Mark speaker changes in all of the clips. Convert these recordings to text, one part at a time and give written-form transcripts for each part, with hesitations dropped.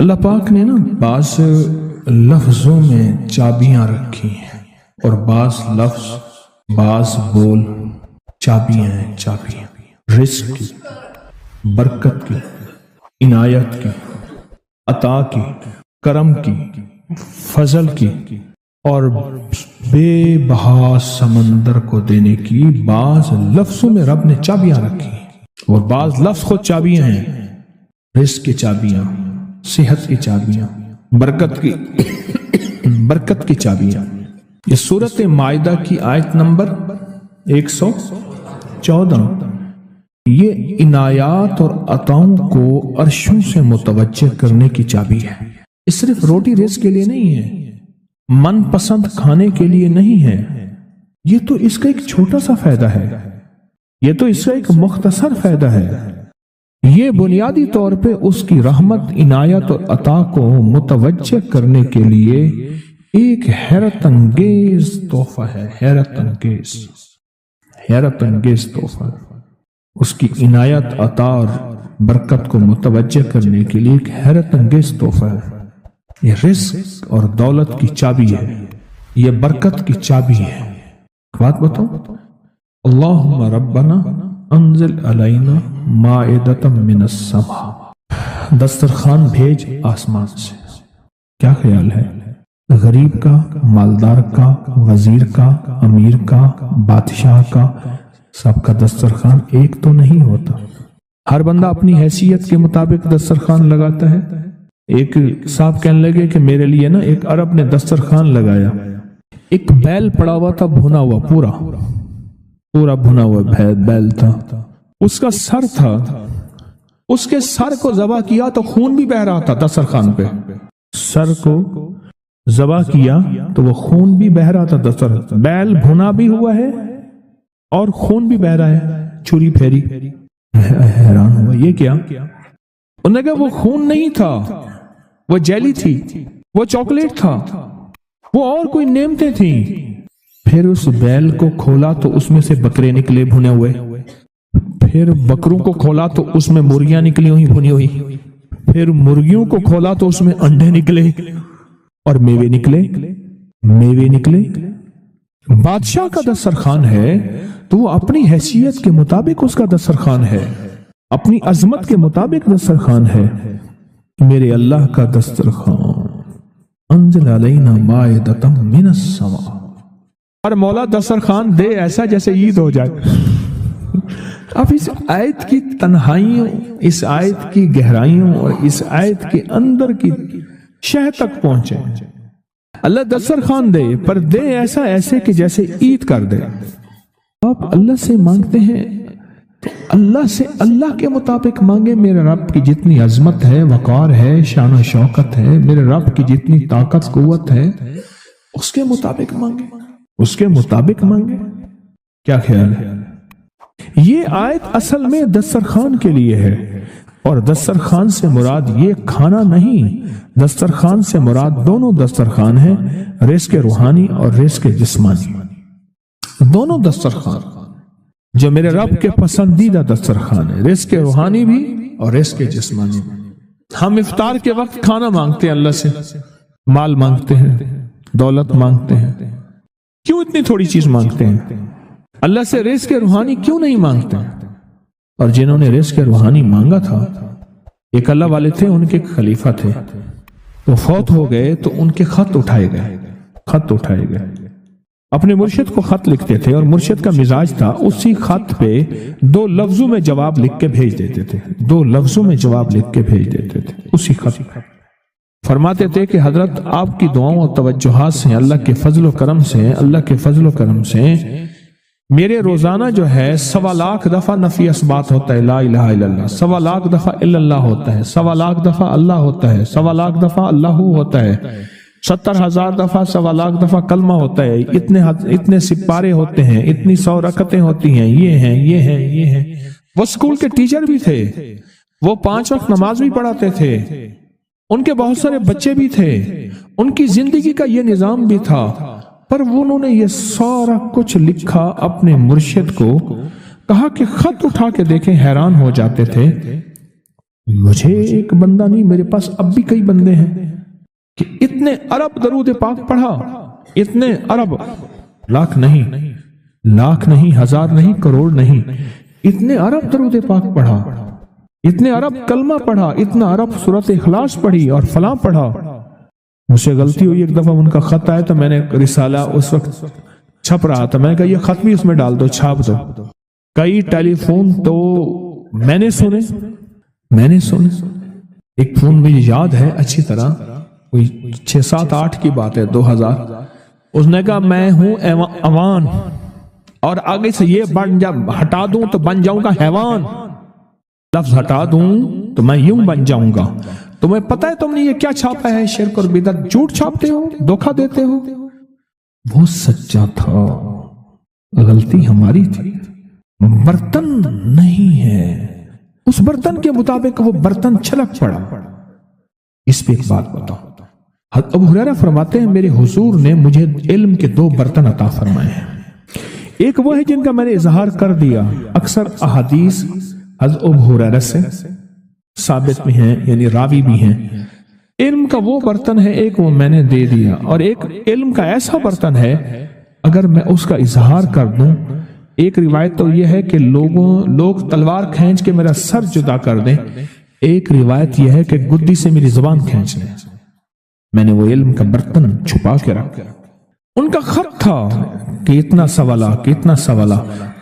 Speaker 1: اللہ پاک نے نا بعض لفظوں میں چابیاں رکھی ہیں اور بعض لفظ بعض بول چابیاں ہیں، چابیاں رزق کی، برکت کی، عنایت کی، عطا کی، کرم کی، فضل کی اور بے بہا سمندر کو دینے کی بعض لفظوں میں رب نے چابیاں رکھی ہیں اور بعض لفظ خود چابیاں ہیں، رزق کی چابیاں، صحت کی چابیاں، برکت کی چابیاں۔ یہ سورۃ مائدہ کی آیت نمبر 114 یہ عنایات اور عطاؤں کو عرشوں سے متوجہ کرنے کی چابی ہے۔ یہ صرف روٹی رزق کے لیے نہیں ہے، من پسند کھانے کے لیے نہیں ہے، یہ تو اس کا ایک چھوٹا سا فائدہ ہے، یہ تو اس کا ایک مختصر فائدہ ہے۔ یہ بنیادی طور پہ اس کی رحمت، عنایت اور عطا کو متوجہ کرنے کے لیے ایک حیرت انگیز تحفہ ہے، حیرت انگیز تحفہ۔ اس کی عنایت، عطا اور برکت کو متوجہ کرنے کے لیے ایک حیرت انگیز تحفہ ہے۔ یہ رزق اور دولت کی چابی ہے، یہ برکت کی چابی ہے۔ بات بتاؤ، اللہم ربنا انزل علینا مائدۃ من السماء، دسترخوان بھیج آسمان سے۔ کیا خیال ہے؟ غریب کا، مالدار کا، وزیر کا، امیر کا، بادشاہ کا، سب کا دسترخوان ایک تو نہیں ہوتا۔ ہر بندہ اپنی حیثیت کے مطابق دسترخوان لگاتا ہے۔ ایک صاحب کہنے لگے کہ میرے لیے نا ایک عرب نے دسترخوان لگایا، ایک بیل پڑا ہوا تھا، بھنا ہوا، پورا بھنا ہوا بیل تھا، اس کا سر تھا، اس کے سر کو ذبح کیا تو خون بھی بہ رہا تھا دسترخوان پہ، سر کو ذبح کیا تو وہ خون بھی بہ رہا تھا دسترخوان، بیل بھنا بھی ہوا ہے اور خون بھی بہ رہا ہے، چھری پھیری۔ حیران ہوا، یہ کیا؟ انہوں نے کہا وہ خون نہیں تھا، وہ جیلی تھی، وہ چاکلیٹ تھا، وہ اور کوئی نعمتیں تھیں۔ پھر اس بیل کو کھولا تو اس میں سے بکرے نکلے بھنے ہوئے، پھر بکروں کو کھولا تو اس میں مرغیاں نکلی ہوئی بھنی ہوئی، پھر مرغیوں کو کھولا تو اس میں انڈے نکلے اور میوے نکلے۔ بادشاہ کا دسترخوان ہے تو وہ اپنی حیثیت کے مطابق اس کا دسترخوان ہے، اپنی عظمت کے مطابق دسترخوان ہے۔ میرے اللہ کا دسترخوان انزل علینا مائدۃ من السماء، اور مولا دسترخوان دے ایسا جیسے عید ہو جائے۔ اب اس آیت کی تنہائیوں، اس آیت کی گہرائیوں اور اس آیت کے اندر کی شہ تک پہنچے۔ اللہ دسترخوان دے، پر دے ایسے کہ جیسے عید کر دے۔ آپ اللہ سے مانگتے ہیں تو اللہ سے اللہ کے مطابق مانگے۔ میرے رب کی جتنی عظمت ہے، وقار ہے، شان و شوکت ہے، میرے رب کی جتنی طاقت قوت ہے، اس کے مطابق مانگے، کیا خیال ہے؟ یہ آیت اصل میں دسترخوان کے لیے ہے، اور دسترخوان سے مراد یہ کھانا نہیں، دسترخوان سے مراد دونوں دسترخوان ہیں، رزق روحانی اور رزق جسمانی، دونوں دسترخوان جو میرے رب کے پسندیدہ دسترخوان ہے، رزق روحانی بھی اور رزق جسمانی بھی۔ ہم افطار کے وقت کھانا مانگتے ہیں اللہ سے، مال مانگتے ہیں، دولت مانگتے ہیں، کیوں اتنی تھوڑی چیز مانگتے ہیں؟ اللہ سے رزق روحانی کیوں نہیں مانگتے؟ اور جنہوں نے رزق روحانی مانگا تھا، ایک اللہ والے تھے، ان کے خلیفہ تھے، وہ فوت ہو گئے تو ان کے خط اٹھائے گئے، اپنے مرشد کو خط لکھتے تھے، اور مرشد کا مزاج تھا اسی خط پہ 2 لفظوں میں جواب لکھ کے بھیج دیتے تھے، اسی خط۔ فرماتے تھے کہ حضرت آپ کی دعاؤں اور توجہات سے، اللہ کے فضل و کرم سے میرے روزانہ جو ہے 1.25 لاکھ دفعہ نفی اثبات ہوتا ہے، لا الہ الا اللہ، 1.25 لاکھ دفعہ الا اللہ ہوتا ہے، 1.25 لاکھ دفعہ اللہ ہوتا ہے، 1.25 لاکھ دفعہ اللہ ہوتا ہے، 70,000 دفعہ 1.25 لاکھ دفعہ کلمہ ہوتا ہے، اتنے سپارے ہوتے ہیں، اتنی 100 رکعتیں ہوتی ہیں، یہ ہیں۔ وہ سکول کے ٹیچر بھی تھے، وہ 5 وقت نماز بھی پڑھاتے تھے، ان کے بہت سارے بچے بھی تھے، ان کی زندگی کا یہ نظام بھی تھا، پر انہوں نے یہ سارا کچھ لکھا اپنے مرشد کو، کہا کہ خط اٹھا کے دیکھیں، حیران ہو جاتے تھے مجھے ایک بندہ نہیں، میرے پاس اب بھی کئی بندے ہیں کہ اتنے ارب درود پاک پڑھا، اتنے ارب، لاکھ نہیں، ہزار نہیں، کروڑ نہیں، اتنے ارب درود پاک پڑھا، اتنے ارب کلمہ پڑھا، اتنا ارب سورۃ اخلاص پڑھی اور فلاں پڑھا۔ مجھ سے غلطی ہوئی، ایک دفعہ ان کا خط آیا تو میں نے رسالہ اس وقت چھپ رہا تھا، میں نے کہا یہ خط بھی اس میں ڈال دو، چھاپ دو۔ کئی ٹیلی فون تو میں نے سنے، ایک فون مجھے یاد ہے اچھی طرح، کوئی 6 7 8 کی بات ہے، 2000۔ اس نے کہا میں ہوں اوان، اور آگے سے یہ ہٹا دوں تو بن جاؤں گا حیوان، لفظ ہٹا دوں تو میں یوں بن جاؤں گا۔ تمہیں پتہ ہے تم نے یہ کیا چھاپا ہے؟ شرک اور بدعت، جھوٹ چھاپتے ہو، دھوکہ دیتے ہو۔ وہ سچا تھا، غلطی ہماری تھی، برتن نہیں ہے، اس برتن کے مطابق وہ برتن چھلک پڑا۔ اس پہ ایک بات بتاؤ، حضرت ابو ہریرہ فرماتے ہیں میرے حضور نے مجھے علم کے 2 برتن عطا فرمائے ہیں۔ ایک وہ ہے جن کا میں نے اظہار کر دیا، اکثر احادیث حضرت ابو ہریرہ سے ثابت بھی ہیں، یعنی راوی بھی ہیں۔ علم کا وہ برتن ہے، ایک وہ میں نے دے دیا، اور ایک علم کا ایسا برتن ہے اگر میں اس کا اظہار کر دوں، ایک روایت تو یہ ہے کہ لوگ تلوار کھینچ کے میرا سر جدا کر دیں، ایک روایت یہ ہے کہ گدی سے میری زبان کھینچ لیں۔ میں نے وہ علم کا برتن چھپا کے رکھا۔ ان کا خط تھا کہ اتنا سوالا،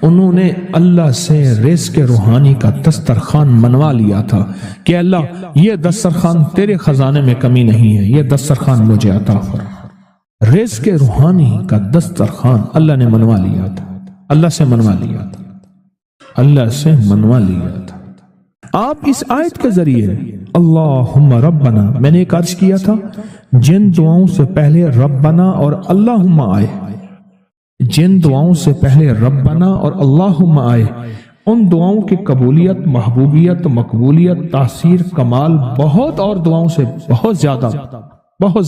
Speaker 1: انہوں نے اللہ سے رزق روحانی کا دسترخوان منوا لیا تھا کہ اللہ یہ دسترخوان تیرے خزانے میں کمی نہیں ہے، یہ دسترخوان مجھے عطا فرما۔ رزق روحانی کا دسترخوان اللہ نے منوا لیا تھا، اللہ سے منوا لیا تھا۔ آپ اس آیت کے ذریعے اللہم ربنا، میں نے ایک عرض کیا تھا جن دعاؤں سے پہلے ربنا اور اللہم آئے، جن دعاؤں سے پہلے ربنا اور اللہم آئے، ان دعاؤں کی قبولیت، محبوبیت، مقبولیت، تاثیر، کمال بہت اور دعاؤں سے بہت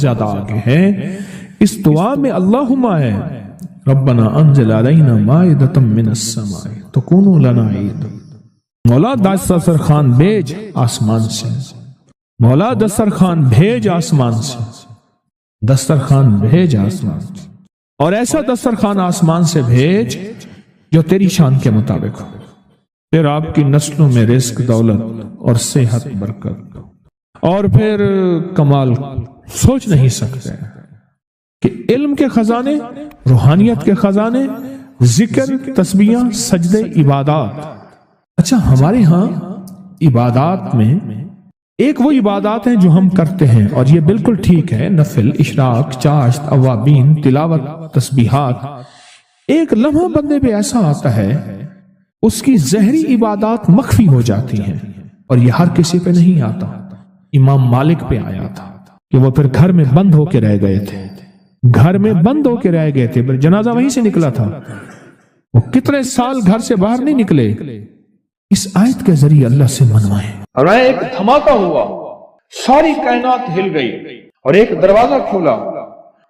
Speaker 1: زیادہ آگے ہے۔ اس دعا میں اللہم آئے، ربنا انزل علینا مائدۃ من السماء تکون لنا عید، مولا دسترخوان بھیج آسمان سے، مولا دسترخوان بھیج آسمان سے، دسترخوان بھیج آسمان سے، اور ایسا دسترخوان آسمان سے بھیج جو تیری شان کے مطابق ہو، پھر آپ کی نسلوں میں رزق، دولت اور صحت، برکت، اور پھر کمال سوچ نہیں سکتے کہ علم کے خزانے، روحانیت کے خزانے، ذکر، تسبیح، سجدے، عبادات۔ اچھا، ہمارے ہاں عبادات میں ایک وہ عبادات ہیں جو ہم کرتے ہیں اور یہ بالکل ٹھیک ہے، نفل، اشراق، چاشت، اوابین، تلاوت، تسبیحات۔ ایک لمحہ بندے پہ ایسا آتا ہے اس کی ظاہری عبادات مخفی ہو جاتی ہیں، اور یہ ہر کسی پہ نہیں آتا۔ امام مالک پہ آیا تھا کہ وہ پھر گھر میں بند ہو کے رہ گئے تھے، پھر جنازہ وہیں سے نکلا تھا، وہ کتنے سال گھر سے باہر نہیں نکلے۔ اس آیت کے ذریعے اللہ سے منوائیں۔
Speaker 2: اور ایک دھماکہ ہوا، ساری کائنات ہل گئی، اور ایک دروازہ کھولا،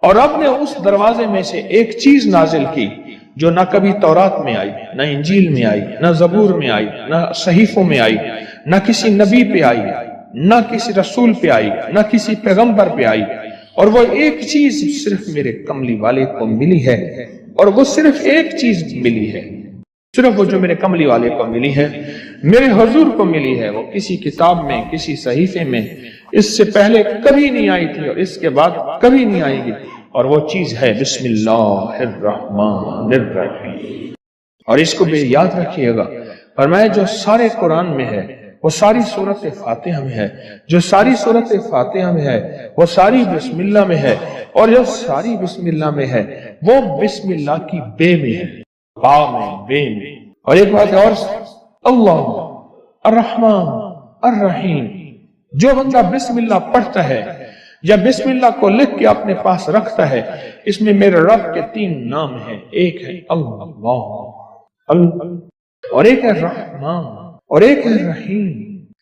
Speaker 2: اور رب نے اس دروازے میں سے ایک چیز نازل کی جو نہ کبھی تورات میں آئی، نہ انجیل میں آئی، نہ زبور میں آئی، نہ صحیفوں میں آئی، نہ کسی نبی پہ آئی، نہ کسی رسول پہ آئی، نہ کسی پیغمبر پہ آئی، اور وہ ایک چیز صرف میرے کملی والے کو ملی ہے، اور وہ صرف ایک چیز ملی ہے، صرف وہ جو میرے کملی والے کو ملی ہے، میرے حضور کو ملی ہے، وہ کسی کتاب میں، کسی صحیفے میں اس سے پہلے کبھی نہیں آئی تھی اور اس کے بعد کبھی نہیں آئے گی، اور وہ چیز ہے بسم اللہ الرحمن الرحیم۔ اور اس کو بھی یاد رکھیے گا، فرمایا جو سارے قرآن میں ہے وہ ساری سورۃ فاتحہ میں ہے، جو ساری سورۃ فاتحہ میں ہے وہ ساری بسم اللہ میں ہے، اور جو ساری بسم اللہ میں ہے وہ بسم اللہ کی بے میں ہے، با میں، بے میں۔ اور ایک بات اور، اللہ الرحمن الرحیم، جو بندہ بسم اللہ پڑھتا ہے یا بسم اللہ کو لکھ کے اپنے پاس رکھتا ہے، اس میں میرے رب کے 3 نام ہیں، ایک ہے اللہ، اور ایک ہے رحمان، اور ایک ہے رحیم۔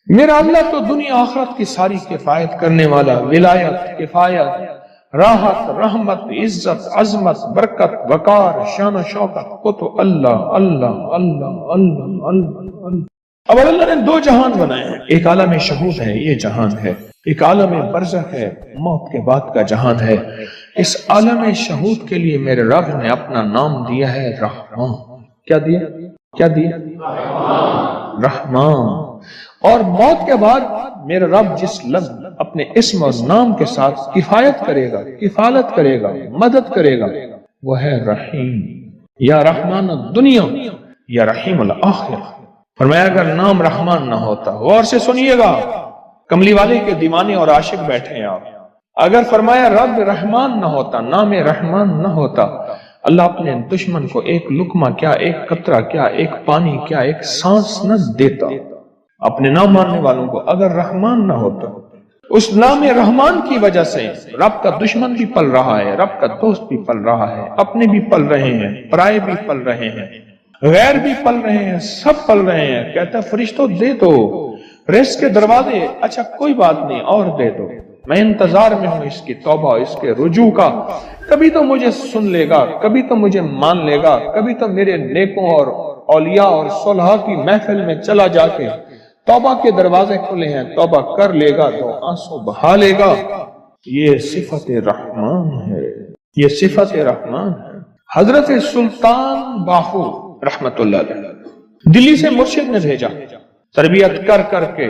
Speaker 2: میرا اللہ تو دنیا آخرت کی ساری کفایت کرنے والا، ولایت، کفایت، راحت، رحمت، عزت، عظمت، برکت، وقار، شان و شوکت، وہ تو اللہ اللہ اللہ اللہ اللہ اللہ۔ اب اللہ نے دو جہان بنائے ہیں، ایک عالم شہود ہے، یہ جہان ہے، ایک عالم برزخ ہے، موت کے بعد کا جہان ہے۔ اس عالم شہود کے لیے میرے رب نے اپنا نام دیا ہے رحمان۔ کیا دیا؟ کیا دیا؟ رحمان۔ اور موت کے بعد میرا رب جس لفظ اپنے اسم اور نام کے ساتھ کفایت کرے گا، کفالت کرے گا، مدد کرے گا، وہ ہے رحیم۔ یا رحمان الدنیا یا رحیم الآخرہ۔ فرمایا اگر نام رحمان نہ ہوتا، غور سے سنیے گا، کملی والے کے دیوانے اور عاشق بیٹھے ہیں آپ، اگر فرمایا رب رحمان نہ ہوتا، نام رحمان نہ ہوتا، اللہ اپنے دشمن کو ایک لقمہ کیا، ایک قطرہ کیا، ایک پانی کیا، ایک سانس نہ دیتا۔ اپنے نام ماننے والوں کو اگر رحمان نہ ہوتا، اس نام رحمان کی وجہ سے رب کا دشمن بھی پل رہا ہے، رب کا دوست بھی پل رہا ہے، اپنے بھی پل رہے ہیں، پرائے بھی پل رہے ہیں، غیر بھی پل رہے ہیں، سب پل رہے ہیں۔ کہتا ہے فرشتوں دے دو رزق کے دروازے، اچھا کوئی بات نہیں اور دے دو، میں انتظار میں ہوں اس کی توبہ، اس کے رجوع کا، کبھی تو مجھے سن لے گا، کبھی تو مجھے مان لے گا، کبھی تو میرے نیکوں اور اولیاء اور صلحاء کی محفل میں چلا جا کے توبہ کے دروازے کھلے ہیں، توبہ کر لے گا تو آنسو بہا لے گا۔ یہ صفت رحمان ہے، یہ صفت رحمان ہے۔ حضرت سلطان باہو رحمت اللہ علیہ دلی سے مرشد نے بھیجا، تربیت کر کر کے،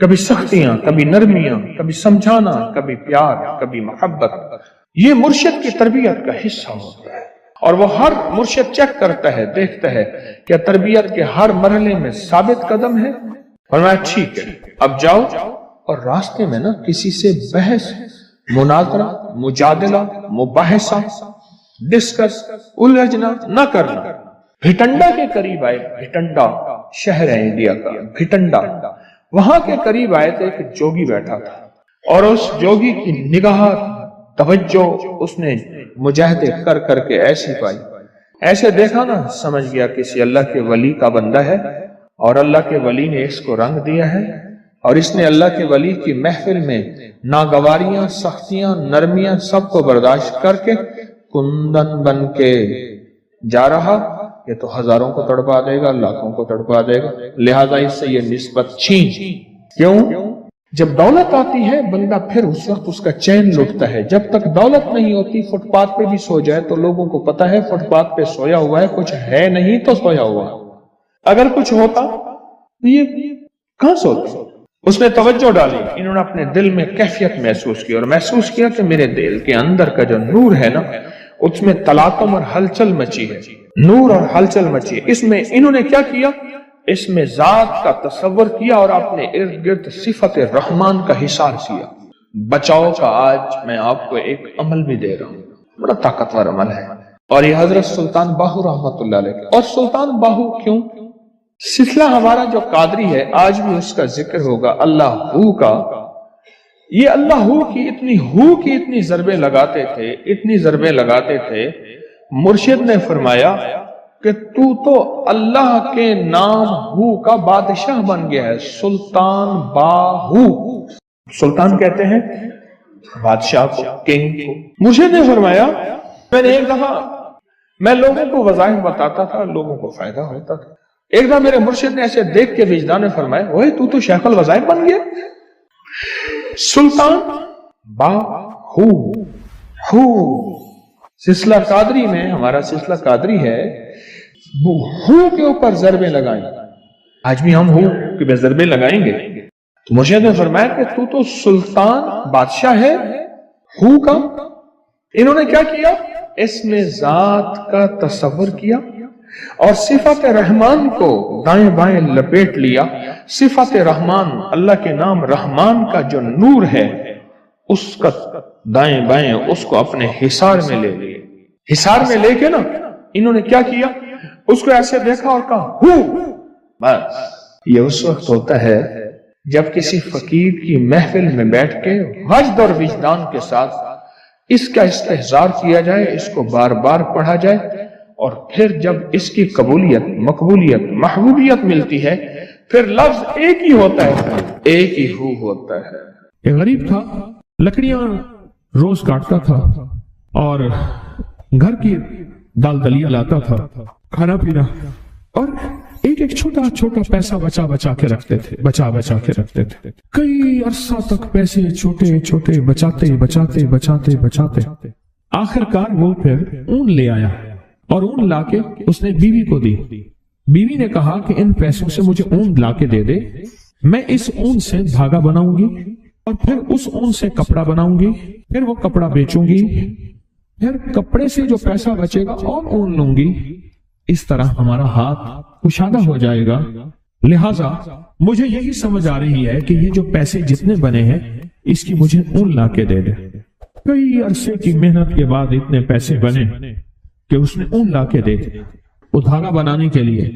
Speaker 2: کبھی سختیاں، کبھی نرمیاں، کبھی سمجھانا، کبھی پیار، کبھی محبت، یہ مرشد کی تربیت کا حصہ ہوتا ہے۔ اور وہ ہر مرشد چیک کرتا ہے، دیکھتا ہے کہ تربیت کے ہر مرحلے میں ثابت قدم ہے، فرمایا ٹھیک ہے اب جاؤ اور راستے میں نا کسی سے بحث، مناظرہ، مجادلہ، مباحثہ، ڈسکس، الجھنا نہ کرنا۔ بھٹنڈا کے قریب آئے، بھٹنڈا شہر ہے انڈیا کا، بھٹنڈا، وہاں کے قریب آئے تو ایک جوگی بیٹھا تھا، اور اس جوگی کی نگاہ توجہ اس نے مجاہدے کر کر کے ایسی پائی، ایسے دیکھا نا سمجھ گیا کسی اللہ کے ولی کا بندہ ہے، اور اللہ کے ولی نے اس کو رنگ دیا ہے، اور اس نے اللہ کے ولی کی محفل میں ناگواریاں، سختیاں، نرمیاں سب کو برداشت کر کے کندن بن کے جا رہا، یہ تو ہزاروں کو تڑپا دے گا، لاکھوں کو تڑپا دے گا، لہذا اس سے یہ نسبت چھین۔ کیوں؟ جب دولت آتی ہے بندہ پھر اس وقت اس کا چین لٹتا ہے، جب تک دولت نہیں ہوتی فٹ پاتھ پہ بھی سو جائے تو لوگوں کو پتا ہے فٹ پاتھ پہ سویا ہوا ہے، کچھ ہے نہیں تو سویا ہوا ہے، اگر کچھ ہوتا تو یہ کہاں سوتا؟ اس نے توجہ ڈالی، انہوں نے اپنے دل میں کیفیت محسوس کی، اور محسوس کیا کہ میرے دل کے اندر کا جو نور ہے نا اس میں تلاطم اور ہلچل مچی ہے، نور اور ہلچل مچی ہے۔ اس میں انہوں نے کیا کیا؟ اس میں ذات کا تصور کیا اور اپنے ارد گرد صفت رحمان کا حصار کیا۔ بچاؤ کا آج میں آپ کو ایک عمل بھی دے رہا ہوں، بڑا طاقتور عمل ہے، اور یہ حضرت سلطان باہو رحمت اللہ علیہ۔ اور سلطان باہو کیوں؟ سلسلہ ہمارا جو قادری ہے آج بھی اس کا ذکر ہوگا، اللہ ہو کا۔ یہ اللہ ہو کی اتنی ضربیں لگاتے تھے، اتنی ضربیں لگاتے تھے، مرشد نے فرمایا کہ تو اللہ کے نام ہو کا بادشاہ بن گیا ہے، سلطان باہو۔ سلطان کہتے ہیں بادشاہ کو، کنگ کو۔ مرشد نے فرمایا میں نے ایک دفعہ میں لوگوں کو وظائف بتاتا تھا، لوگوں کو فائدہ ہوتا تھا، ایک دفعہ میرے مرشد نے ایسے دیکھ کے وجدان نے فرمایا اوئے تو شیخ الوظائف بن گیا۔ سلطان باہو، ہو سلسلہ قادری میں، ہمارا سلسلہ قادری ہے، ہو کے اوپر ضربیں لگائیں، آج بھی ہم ہو کہ ضربیں لگائیں گے۔ تو مرشد نے فرمایا کہ تو سلطان بادشاہ ہے ہو کا۔ انہوں نے کیا کیا؟ اس میں ذات کا تصور کیا اور صفت رحمان کو دائیں بائیں لپیٹ لیا۔ صفت رحمان، اللہ کے نام رحمان کا جو نور ہے اس کا دائیں بائیں اس کو اپنے حصار میں لے لیا۔ حصار میں لے کے نا انہوں نے کیا کیا؟ اس کو ایسے دیکھا اور کہا ہو۔ بس یہ اس وقت ہوتا ہے جب کسی فقیر کی محفل میں بیٹھ کے وجد اور وجدان کے ساتھ اس کا استحضار کیا جائے، اس کو بار بار پڑھا جائے، اور پھر جب اس کی قبولیت، مقبولیت، محبوبیت ملتی ہے، پھر لفظ ایک ہی ہوتا ہے، ایک ہی ہو ہوتا ہے۔
Speaker 1: ایک غریب تھا، لکڑیاں روز کاٹتا تھا اور گھر کی دال دلیا لاتا تھا، کھانا پینا، اور ایک ایک چھوٹا چھوٹا پیسہ بچا بچا کے رکھتے تھے کئی عرصہ تک پیسے چھوٹے چھوٹے بچاتے آخر کار وہ پھر اون لے آیا اور اون لا کے اس نے بیوی کو دی. بیوی نے کہا کہ ان پیسوں سے مجھے اون لا کے دے دے، میں اس اون سے دھاگا بناؤں گی اور پھر اس اون سے کپڑا بناؤں گی، پھر وہ کپڑا بیچوں گی، پھر کپڑے سے جو پیسہ بچے گا اور اون لوں گی. اس طرح ہمارا ہاتھ کشادہ ہو جائے گا. لہذا مجھے یہی سمجھ آ رہی ہے کہ یہ جو پیسے جتنے بنے ہیں اس کی مجھے اون لا کے دے دے. کئی عرصے کی محنت کے بعد اتنے پیسے بنے کہ اس نے اون لا کے دے دے. وہ دھاگا بنانے کے لیے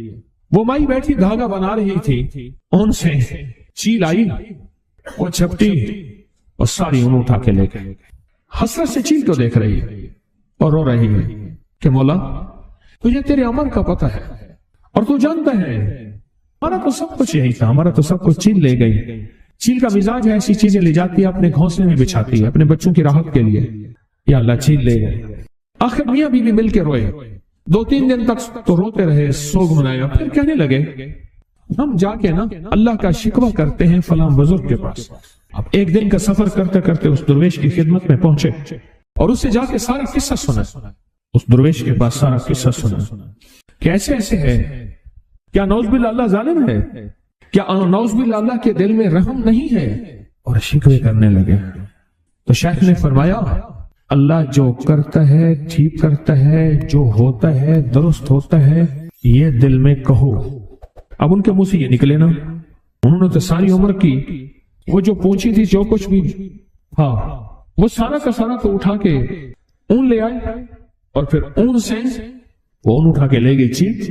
Speaker 1: وہ مائی بیٹھی دھاگا بنا رہی تھی، اون سے چیل آئی، وہ چھپٹی اور ساری اون اٹھا کے لے گئی. حسرت سے چیل کو دیکھ رہی ہے اور رو رہی ہے کہ مولا تجھے تیرے عمل کا پتہ ہے اور تو جانتا ہے ہمارا تو سب کچھ یہی تھا، ہمارا تو سب کچھ چیل لے گئی. چیل کا مزاج ہے ایسی چیزیں لے جاتی ہے، اپنے گھونسلے میں بچھاتی ہے اپنے بچوں کی راحت کے لیے. یا اللہ چیل لے گئے. آخر میاں بیوی مل کے روئے. 2-3 دن تک تو روتے رہے، سوگ منایا. پھر کہنے لگے ہم جا کے نا اللہ کا شکوہ کرتے ہیں فلاں بزرگ کے پاس. اب ایک دن کا سفر کرتے کرتے اس درویش کی خدمت میں پہنچے اور اس سے جا کے سارا قصہ سنا. اس درویش کے پاس سارا قصہ سنا. کیسے ایسے ہے؟ کیا نعوذ باللہ اللہ ظالم ہے؟ کیا نعوذ باللہ اللہ کے دل میں رحم نہیں ہے؟ اور شکوے کرنے لگے. تو شیخ نے فرمایا اللہ جو کرتا ہے ٹھیک کرتا ہے، جو ہوتا ہے درست ہوتا ہے، یہ دل میں کہو. اب ان کے منہ سے یہ نکلے نا، انہوں نے تو ساری عمر کی وہ جو پوچھی تھی جو کچھ بھی تھا وہ سارا کا سارا تو اٹھا کے اون لے آئے اور پھر اون سے وہ اون اٹھا کے لے گئی چیز.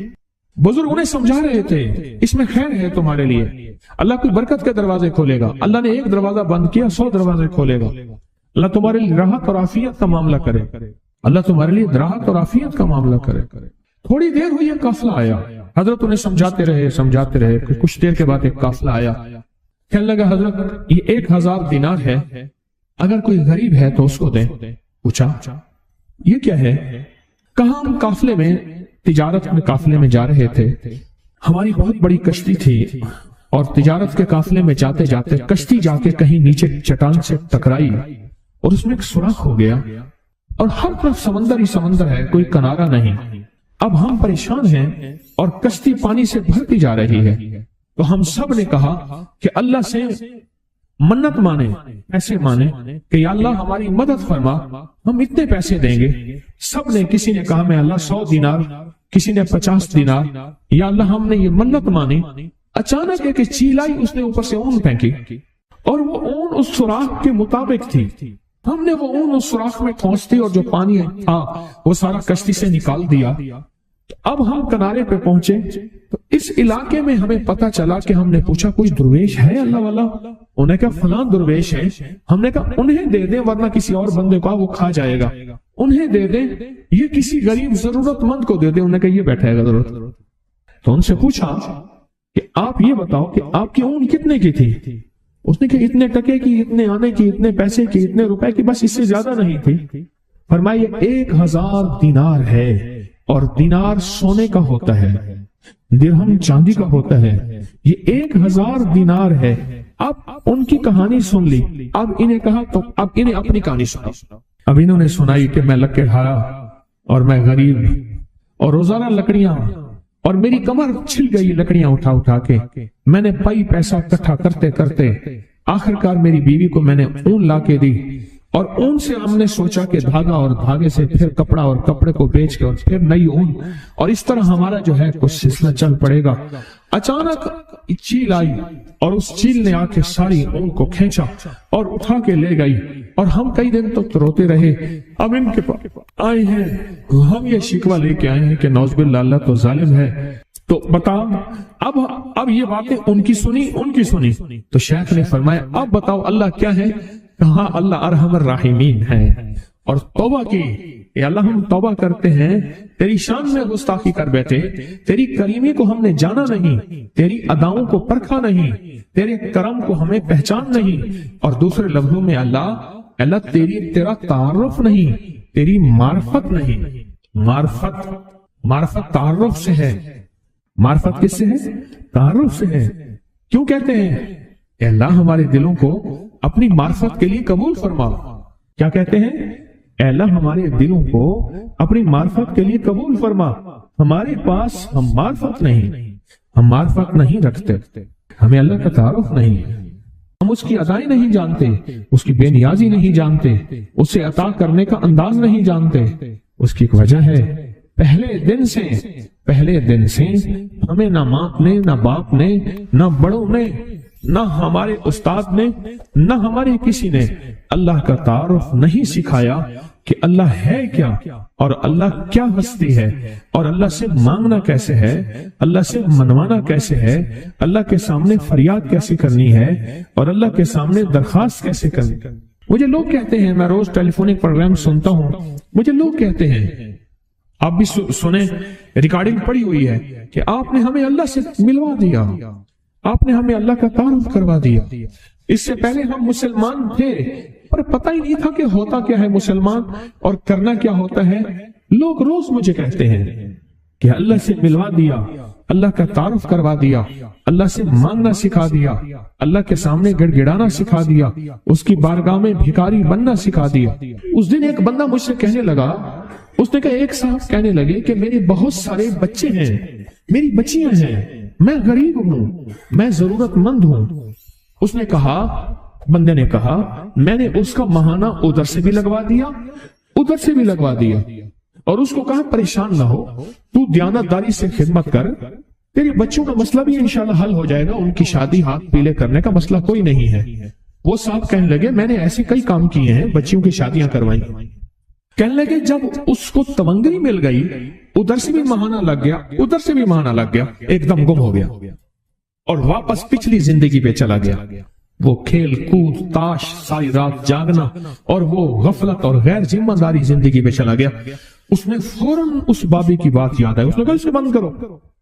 Speaker 1: بزرگ انہیں سمجھا رہے تھے اس میں خیر ہے تمہارے لیے، اللہ کوئی برکت کے دروازے کھولے گا. اللہ نے ایک دروازہ بند کیا 100 دروازے کھولے گا. اللہ تمہارے لیے راحت اور عافیت کا معاملہ کرے. اللہ تمہارے لیے راحت اور عافیت کا معاملہ کرے. تھوڑی دیر ہوئی ایک قافلہ آیا. حضرت انہیں سمجھاتے رہے. کچھ دیر کے بعد ایک قافلہ آیا. کہنے لگا حضرت یہ 1000 دینار ہے، اگر کوئی غریب ہے تو اس کو دیں. پوچھا یہ کیا ہے؟ کہاں ہم قافلے میں تجارت میں قافلے میں جا رہے تھے، ہماری بہت بڑی کشتی تھی اور تجارت کے قافلے میں جاتے جاتے کشتی جا کے کہیں نیچے چٹان سے ٹکرائی اور اس میں ایک سوراخ ہو گیا اور ہر طرف سمندر ہی سمندر ہے، کوئی کنارہ نہیں. اب ہم پریشان ہیں اور کشتی پانی سے بھرتی جا رہی ہے. تو ہم سب نے کہا کہ اللہ سے منت مانے، ایسے مانے کہ یا اللہ ہماری مدد فرما، ہم اتنے پیسے دیں گے. سب نے، کسی نے کہا میں اللہ 100 دینار، کسی نے 50 دینار. یا اللہ ہم نے یہ منت مانی. اچانک ایک چیل آئی، اس نے اوپر سے اون پھینکی اور وہ اون اس سوراخ کے مطابق تھی. ہم نے وہ اون اس سوراخ میں ٹھونس دی اور جو پانی تھا وہ سارا کشتی سے نکال دیا. اب ہم کنارے پہ پہنچے تو اس علاقے میں ہمیں پتا چلا کہ ہم نے پوچھا کوئی درویش ہے اللہ والا؟ انہوں نے کہا فلاں درویش ہے. ہم نے کہا انہیں دے دیں ورنہ کسی اور بندے کو وہ کھا جائے گا. انہیں دے دیں، یہ کسی غریب ضرورت مند کو دے دیں. انہوں نے کہا یہ بیٹھا ہے ضرورت. تو ان سے پوچھا کہ آپ یہ بتاؤ کہ آپ کی اون کتنے کی تھی؟ اس نے کہا اتنے ٹکے کی، اتنے آنے کی، اتنے پیسے کی، اتنے روپے کی، بس اس سے زیادہ نہیں تھی. فرمایا 1000 دینار ہے اور دینار سونے کا ہوتا ہے، درہم چاندی کا ہوتا ہے. یہ 1000 دینار ہے. اب ان کی کہانی سن لی. اب انہیں کہا تو اب انہیں اپنی کہانی سنا. اب انہوں نے سنائی کہ میں لکڑ ہارا اور میں غریب اور روزانہ لکڑیاں اور میری کمر چھل گئی لکڑیاں اٹھا اٹھا کے. میں نے پائی پیسہ اکٹھا کرتے کرتے آخر کار میری بیوی کو میں نے اون لا کے دی اور اون سے ہم نے سوچا کہ دھاگا اور دھاگے سے پھر کپڑا اور کپڑے کو بیچ کے اور پھر نئی اون، اور اس طرح ہمارا جو ہے کچھ سلسلہ چل پڑے گا. اچانک چیل آئی اور اس چیل نے آ کے ساری اون کو کھینچا اور اٹھا کے لے گئی اور ہم کئی دن تک روتے رہے. اب ان کے پاس آئے ہیں، ہم یہ شکوہ لے کے آئے ہیں کہ نعوذ باللہ اللہ تو ظالم ہے. تو بتاؤ اب یہ باتیں ان کی سنی تو شیخ نے فرمایا اب بتاؤ اللہ کیا ہے؟ کہا اللہ ارحم الراحمین ہے. اور توبہ کی کہ اللہ ہم توبہ کرتے ہیں، تیری شان میں گستاخی کر بیٹھے، تیری کریمی کو ہم نے جانا نہیں، تیری اداؤں کو پرکھا نہیں، تیرے کرم کو ہمیں پہچان نہیں. اور دوسرے لفظوں میں اللہ تیرا تعارف نہیں، تیری معرفت نہیں. معرفت تعارف سے ہے. معرفت کس سے ہے؟ تعارف سے ہے۔ کیوں کہتے ہیں اے اللہ ہمارے دلوں کو اپنی معرفت کے لیے قبول فرما؟ کیا کہتے ہیں؟ اے اللہ ہمارے دلوں کو اپنی معرفت کے لیے قبول فرما۔ ہمارے پاس ہم معرفت نہیں رکھتے، ہمیں اللہ کا تعارف نہیں، ہم اس کی عطائیں نہیں جانتے، اس کی بے نیازی نہیں جانتے، اسے عطا کرنے کا انداز نہیں جانتے۔ اس کی ایک وجہ ہے، پہلے دن سے ہمیں نہ ماں نے، نہ باپ نے، نہ بڑوں نے، نہ ہمارے استاد نے، نہ ہمارے کسی نے اللہ کا تعارف نہیں سکھایا کہ اللہ ہے کیا، اور اللہ کیا ہستی ہے، اور اللہ سے مانگنا کیسے ہے، اللہ سے منوانا کیسے ہے، اللہ کے سامنے فریاد کیسے کرنی ہے، اور اللہ کے سامنے درخواست کیسے کرنی ہے۔ مجھے لوگ کہتے ہیں، میں روز ٹیلی فونک پروگرام سنتا ہوں، مجھے لوگ کہتے ہیں، آپ بھی سنیں، ریکارڈنگ پڑی ہوئی ہے کہ آپ نے ہمیں اللہ سے ملوا دیا، آپ نے ہمیں اللہ کا تعارف کروا دیا، اس سے پہلے ہم مسلمان تھے پر پتہ ہی نہیں تھا کہ ہوتا کیا ہے مسلمان اور کرنا کیا ہوتا ہے۔ لوگ روز مجھے کہتے ہیں کہ اللہ سے ملوا دیا، اللہ کا تعارف کروا دیا، اللہ سے مانگنا سکھا دیا، اللہ کے سامنے گڑ گڑانا سکھا دیا، اس کی بارگاہ میں بھکاری بننا سکھا دیا۔ اس دن ایک بندہ مجھ سے کہنے لگا، اس نے کہا، ایک صاحب کہنے لگے کہ میرے بہت سارے بچے ہیں، میری بچیاں ہیں، میں غریب ہوں، میں ضرورت مند ہوں۔ اس نے کہا، بندے نے کہا، میں نے اس کا ماہانہ ادھر سے بھی لگوا دیا، ادھر سے بھی لگوا دیا، اور اس کو کہا پریشان نہ ہو، تو دیانتداری سے خدمت کر، تیرے بچوں کا مسئلہ بھی انشاءاللہ حل ہو جائے گا، ان کی شادی ہاتھ پیلے کرنے کا مسئلہ کوئی نہیں ہے۔ وہ صاحب کہنے لگے، میں نے ایسے کئی کام کیے ہیں، بچیوں کی شادیاں کروائی۔ کہنے لگے جب اس کو تونگری مل گئی، ادھر سے بھی ماہانہ لگ گیا، ادھر سے بھی ماہانہ لگ گیا، ایک دم گم ہو گیا اور واپس پچھلی زندگی پہ چلا گیا۔ وہ کھیل کود، تاش، ساری رات جاگنا، اور وہ غفلت اور غیر ذمہ داری زندگی پہ چلا گیا۔ اس نے فوراً اس بابی کی بات یاد آئی، اس نے کہا اسے بند کرو،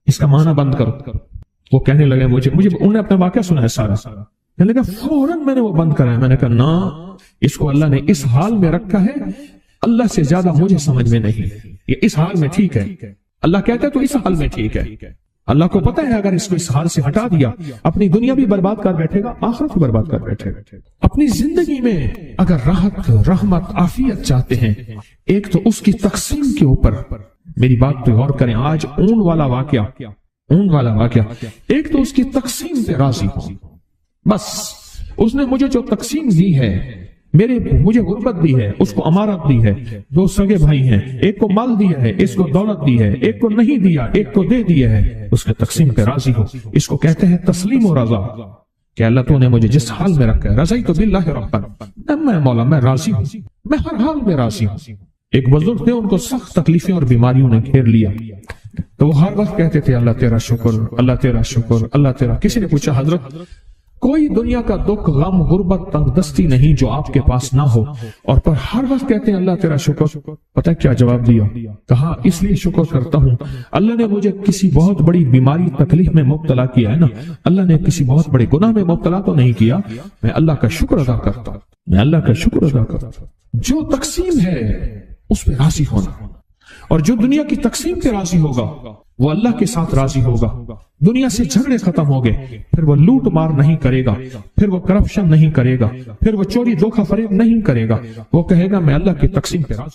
Speaker 1: اس کا معنی بند کرو۔ وہ کہنے لگے، مجھے انہوں نے اپنا واقعہ سنا ہے سارا، کہنے لگا فوراً میں نے وہ بند کرا ہے۔ میں نے کہا نا، اس کو اللہ نے اس حال میں رکھا ہے، اللہ سے زیادہ مجھے سمجھ میں نہیں، یہ اس حال میں ٹھیک ہے۔ اللہ کہتا ہے تو اس حال میں ٹھیک ہے۔ اللہ کو پتا ہے اگر اس کو اس حال سے ہٹا دیا، اپنی دنیا بھی برباد کر بیٹھے گا، آخرت بھی برباد کر بیٹھے گا۔ اپنی زندگی میں اگر راحت، رحمت، عافیت چاہتے ہیں، ایک تو اس کی تقسیم کے اوپر میری بات پہ غور کریں۔ آج اون والا واقعہ، ایک تو اس کی تقسیم پہ راضی ہو، بس اس نے مجھے جو تقسیم دی ہے، مجھے غربت دی ہے، اس کو امارت دی ہے، دو سگے بھائی ہیں، ایک کو مال دیا ہے، اس کو دولت دی ہے، ایک کو نہیں دیا، ایک کو دے دیا ہے، اس کے تقسیم پہ راضی ہو۔ اس کو کہتے ہیں تسلیم و رضا، کہ اللہ تو نے مجھے جس حال میں رکھا ہے، رضیت باللہ ربا، میں مولا میں راضی ہوں، میں ہر حال میں راضی ہوں۔ ایک بزرگ تھے، ان کو سخت تکلیفیں اور بیماریوں نے گھیر لیا، تو وہ ہر وقت کہتے تھے اللہ تیرا شکر، اللہ تیرا شکر، اللہ تیرا۔ کسی نے پوچھا حضرت کوئی دنیا کا دکھ، غم، غربت، تنگ دستی نہیں جو آپ کے پاس نہ ہو، اور پر ہر وقت کہتے ہیں اللہ تیرا شکر؟ پتہ کیا جواب دیا؟ کہا اس لیے شکر کرتا ہوں، اللہ نے مجھے کسی بہت بڑی بیماری تکلیف میں مبتلا کیا ہے نا، اللہ نے کسی بہت بڑے گناہ میں مبتلا تو نہیں کیا، میں اللہ کا شکر ادا کرتا ہوں، میں اللہ کا شکر ادا کرتا ہوں۔ جو تقسیم ہے اس پہ راضی ہونا، اور جو دنیا کی تقسیم پہ راضی ہوگا وہ اللہ کے ساتھ راضی ہوگا۔ دنیا سے جھگڑے ختم ہو گئے، پھر وہ لوٹ مار نہیں کرے گا، پھر وہ کرپشن نہیں کرے گا، پھر وہ چوری دھوکہ فریب نہیں کرے گا، وہ کہے گا میں اللہ کی تقسیم پہ راضی